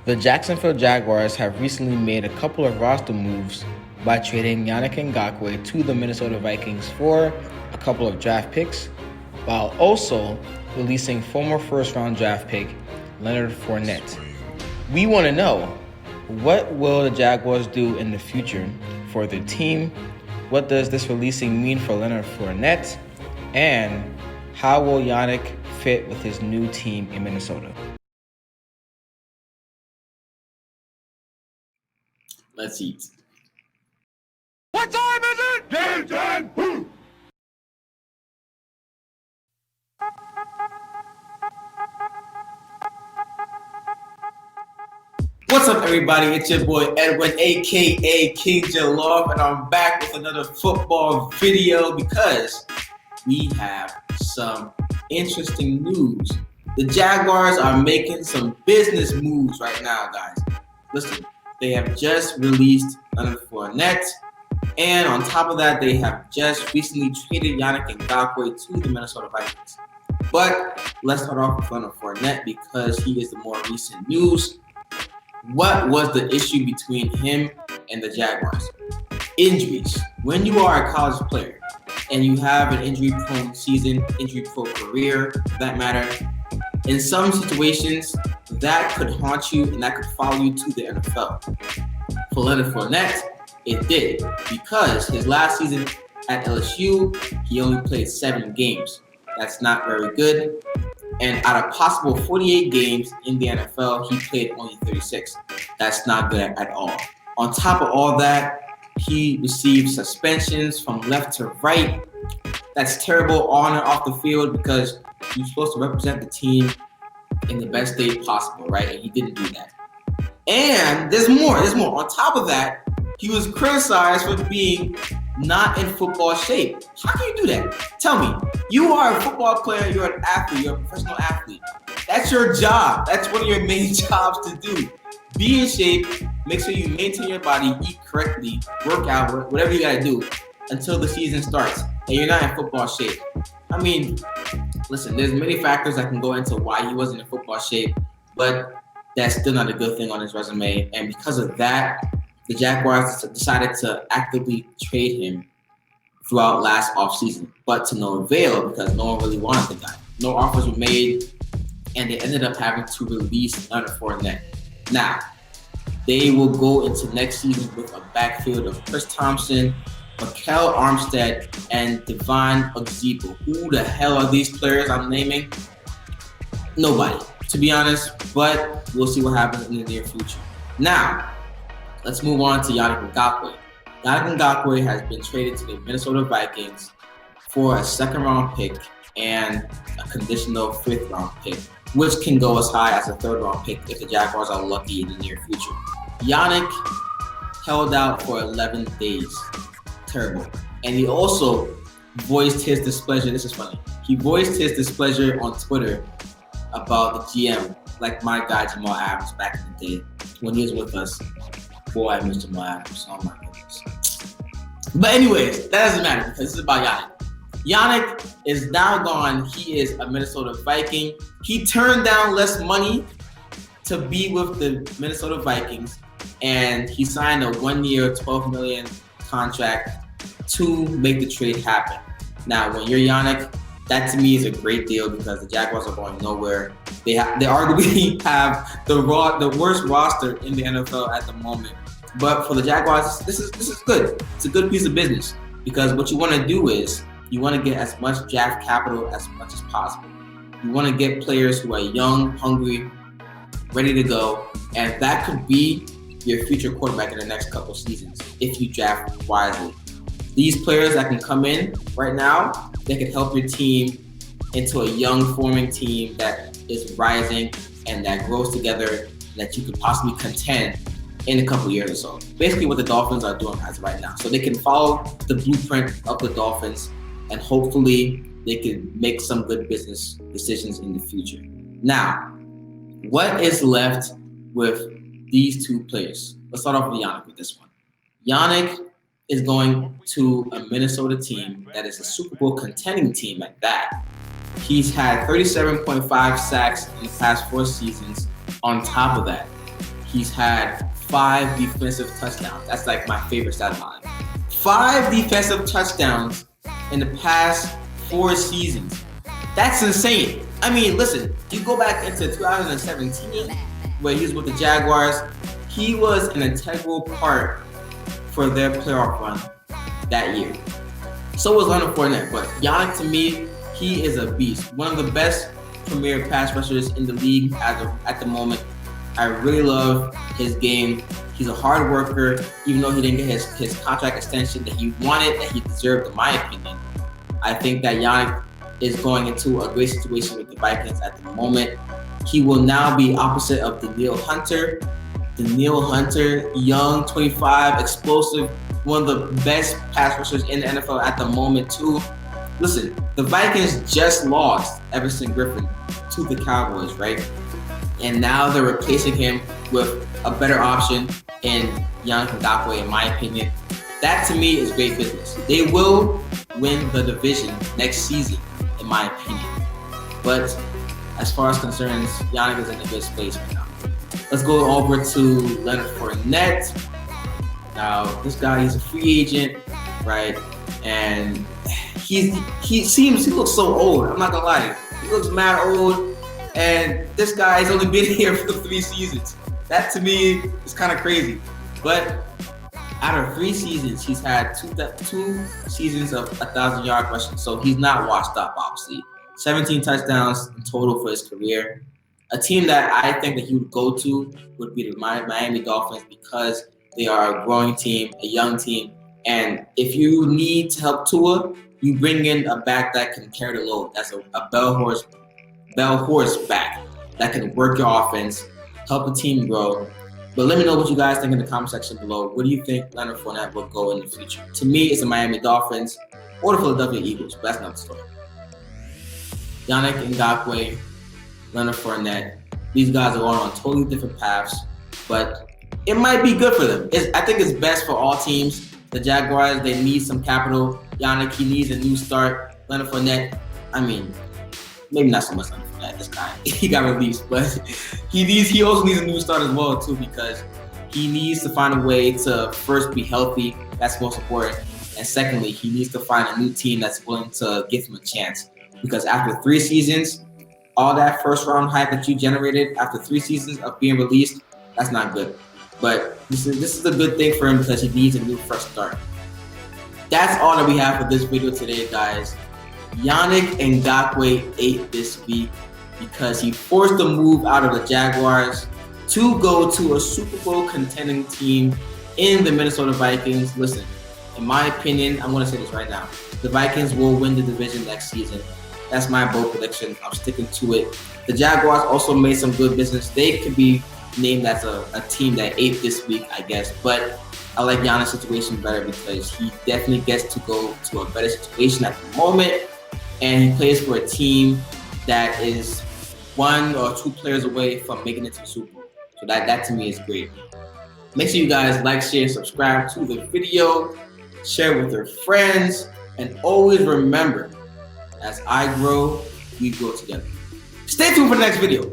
The Jacksonville Jaguars have recently made a couple of roster moves by trading Yannick Ngakoue to the Minnesota Vikings for a couple of draft picks, while also releasing former first-round draft pick Leonard Fournette. We want to know, what will the Jaguars do in the future for their team? What does this releasing mean for Leonard Fournette? And how will Yannick fit with his new team in Minnesota? Let's eat. What time is it? Game time! Woo! What's up, everybody? It's your boy Edwin, aka King Jalof, and I'm back with another football video because we have some interesting news. The Jaguars are making some business moves right now, guys. Listen, they have just released Leonard Fournette, and on top of that, they have just recently traded Yannick Ngakoue to the Minnesota Vikings. But let's start off with Leonard Fournette because he is the more recent news. What was the issue between him and the Jaguars? Injuries. When you are a college player and you have an injury-prone season, injury-prone career, for that matter, in some situations, that could haunt you and that could follow you to the NFL. For Leonard Fournette, it did, because his last season at LSU, he only played 7 games. That's not very good. And out of possible 48 games in the NFL, he played only 36. That's not good at all. On top of all that, he received suspensions from left to right. That's terrible on and off the field because you're supposed to represent the team in the best state possible, right? And he didn't do that. And there's more. On top of that, he was criticized for being not in football shape. How can you do that? Tell me. You are a football player, you're an athlete, you're a professional athlete. That's your job. That's one of your main jobs to do. Be in shape, make sure you maintain your body, eat correctly, work out, whatever you gotta do until the season starts, and you're not in football shape. I mean, listen, there's many factors that can go into why he wasn't in football shape, but that's still not a good thing on his resume. And because of that, the Jaguars decided to actively trade him throughout last offseason, but to no avail because no one really wanted the guy. No offers were made, and they ended up having to release Leonard Fournette. Now, they will go into next season with a backfield of Chris Thompson, Mikel Armstead, and Devon Ozigbo. Who the hell are these players I'm naming? Nobody, to be honest, but we'll see what happens in the near future. Now, let's move on to Yannick Ngakoue. Yannick Ngakoue has been traded to the Minnesota Vikings for a second-round pick and a conditional fifth-round pick, which can go as high as a third-round pick if the Jaguars are lucky in the near future. Yannick held out for 11 days. Terrible. And he also voiced his displeasure. This is funny. He voiced his displeasure on Twitter about the GM, like my guy Jamal Adams back in the day when he was with us. Boy, I miss Jamal Adams. Oh my goodness. But anyways, that doesn't matter because this is about Yannick. Yannick is now gone. He is a Minnesota Viking. He turned down less money to be with the Minnesota Vikings, and he signed a 1-year, $12 million contract to make the trade happen. Now, when you're Yannick, that to me is a great deal because the Jaguars are going nowhere. They arguably have the worst roster in the NFL at the moment. But for the Jaguars, this is good. It's a good piece of business because what you want to do is you want to get as much draft capital as much as possible. You want to get players who are young, hungry, ready to go, and that could be your future quarterback in the next couple seasons if you draft wisely. These players that can come in right now, they can help your team into a young forming team that is rising and that grows together that you could possibly contend in a couple years or so. Basically what the Dolphins are doing as of right now. So they can follow the blueprint of the Dolphins and hopefully they can make some good business decisions in the future. Now, what is left with these two players? Let's start off with Yannick with this one. Yannick is going to a Minnesota team that is a Super Bowl contending team at that. He's had 37.5 sacks in the past 4 seasons. On top of that, he's had 5 defensive touchdowns. That's like my favorite stat line. 5 defensive touchdowns in the past 4 seasons. That's insane. I mean, listen, you go back into 2017 where he was with the Jaguars, he was an integral part for their playoff run that year. So was Leonard Fournette, but Yannick, to me, he is a beast. One of the best premier pass rushers in the league at the moment. I really love his game. He's a hard worker, even though he didn't get his contract extension that he wanted, that he deserved, in my opinion. I think that Yannick is going into a great situation with the Vikings at the moment. He will now be opposite of Danielle Hunter. Danielle Hunter, young, 25, explosive, one of the best pass rushers in the NFL at the moment too. Listen, the Vikings just lost Everson Griffin to the Cowboys, right? And now they're replacing him with a better option in Yannick Ngakoue, in my opinion. That to me is great business. They will win the division next season, in my opinion. But as far as concerns, Yannick is in a good space right now. Let's go over to Leonard Fournette. Now, this guy, he's a free agent, right? And he looks so old. I'm not gonna lie. He looks mad old. And this guy's only been here for 3 seasons. That to me is kind of crazy. But out of 3 seasons, he's had 2 seasons of 1,000-yard rushing. So he's not washed up, obviously. 17 touchdowns in total for his career. A team that I think that he would go to would be the Miami Dolphins, because they are a growing team, a young team. And if you need to help Tua, you bring in a back that can carry the load. That's a bell horse back that can work your offense, help the team grow. But let me know what you guys think in the comment section below. What do you think Leonard Fournette will go in the future? To me, it's the Miami Dolphins or the Philadelphia Eagles, but that's another story. Yannick Ngakoue, Leonard Fournette, these guys are going on totally different paths, but it might be good for them. I think it's best for all teams. The Jaguars, they need some capital. Yannick, he needs a new start. Leonard Fournette, I mean, maybe not so much Leonard Fournette, this guy. He got released, but he also needs a new start as well, too, because he needs to find a way to first be healthy. That's most important. And secondly, he needs to find a new team that's willing to give him a chance. Because after 3 seasons, all that first-round hype that you generated after 3 seasons of being released, that's not good. But this is a good thing for him because he needs a new fresh start. That's all that we have for this video today, guys. Yannick Ngakoue ate this week because he forced a move out of the Jaguars to go to a Super Bowl contending team in the Minnesota Vikings. Listen, in my opinion, I'm going to say this right now. The Vikings will win the division next season. That's my bold prediction. I'm sticking to it. The Jaguars also made some good business. They could be named as a team that ate this week, I guess. But I like Yannick's situation better because he definitely gets to go to a better situation at the moment. And he plays for a team that is 1 or 2 players away from making it to the Super Bowl. So that to me is great. Make sure you guys like, share, subscribe to the video, share with your friends, and always remember, as I grow, we grow together. Stay tuned for the next video.